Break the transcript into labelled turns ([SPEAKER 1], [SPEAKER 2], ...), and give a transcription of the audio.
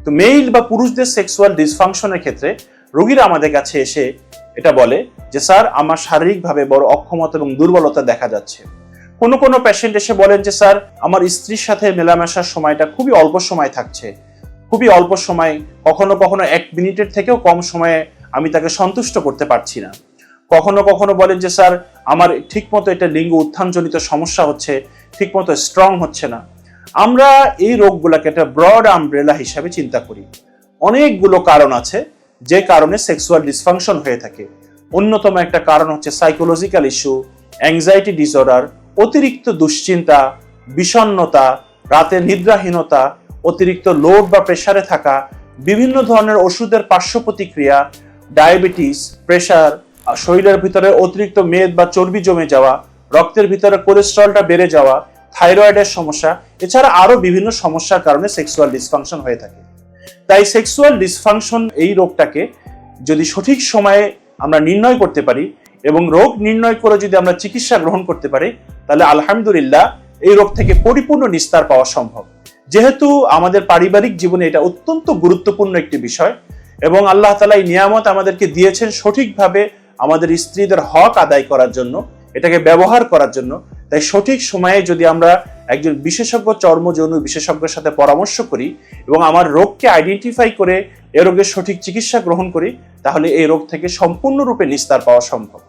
[SPEAKER 1] তো মেইল বা পুরুষদের সেক্সুয়াল ডিসফাংশনের ক্ষেত্রে রোগীরা আমাদের কাছে এসে এটা বলে যে স্যার আমার শারীরিকভাবে বড় অক্ষমতা এবং দুর্বলতা দেখা যাচ্ছে। কোনো পেশেন্ট এসে বলেন যে স্যার আমার স্ত্রীর সাথে মেলামেশার সময়টা খুবই অল্প সময় থাকছে, খুবই অল্প সময়, কখনো 1 মিনিটের থেকেও কম সময়ে আমি তাকে সন্তুষ্ট করতে পারছি না। কখনো বলেন যে স্যার আমার ঠিকমতো এটা লিঙ্গ উত্থানজনিত সমস্যা হচ্ছে, ঠিকমতো স্ট্রং হচ্ছে না। আমরা এই রোগগুলোকে একটা ব্রড আমব্রেলা হিসাবে চিন্তা করি। অনেকগুলো কারণ আছে যে কারণে সেক্সুয়াল ডিসফাংশন হয়ে থাকে। অন্যতম একটা কারণ হচ্ছে সাইকোলজিক্যাল ইস্যু, অ্যাংজাইটি ডিসঅর্ডার, অতিরিক্ত দুশ্চিন্তা, বিষণ্ণতা, রাতে নিদ্রাহীনতা, অতিরিক্ত লোড বা প্রেসারে থাকা, বিভিন্ন ধরনের ওষুধের পার্শ্ব প্রতিক্রিয়া, ডায়াবেটিস, প্রেসার, শরীরের ভিতরে অতিরিক্ত মেদ বা চর্বি জমে যাওয়া, রক্তের ভিতরে কোলেস্টেরলটা বেড়ে যাওয়া, থাইরয়েডের সমস্যা, এছাড়া আরো বিভিন্ন সমস্যার কারণে সেক্সুয়াল ডিসফাংশন হয়ে থাকে। তাই সেক্সুয়াল ডিসফাংশন এই রোগটাকে যদি সঠিক সময়ে আমরা নির্ণয় করতে পারি এবং রোগ নির্ণয় করে যদি আমরা চিকিৎসা গ্রহণ করতে পারি, তাহলে আলহামদুলিল্লাহ এই রোগ থেকে পরিপূর্ণ নিস্তার পাওয়া সম্ভব। যেহেতু আমাদের পারিবারিক জীবনে এটা অত্যন্ত গুরুত্বপূর্ণ একটি বিষয় এবং আল্লাহ তাআলা এই নিয়ামত আমাদেরকে দিয়েছেন সঠিকভাবে আমাদের স্ত্রীদের হক আদায় করার জন্য, এটাকে ব্যবহার করার জন্য। তাই সঠিক সময়ে যদি আমরা একজন বিশেষজ্ঞ চর্ম যৌন বিশেষজ্ঞের সাথে পরামর্শ করি এবং আমার রোগকে আইডেন্টিফাই করে এ রোগের সঠিক চিকিৎসা গ্রহণ করি, তাহলে এই রোগ থেকে সম্পূর্ণরূপে নিস্তার পাওয়া সম্ভব।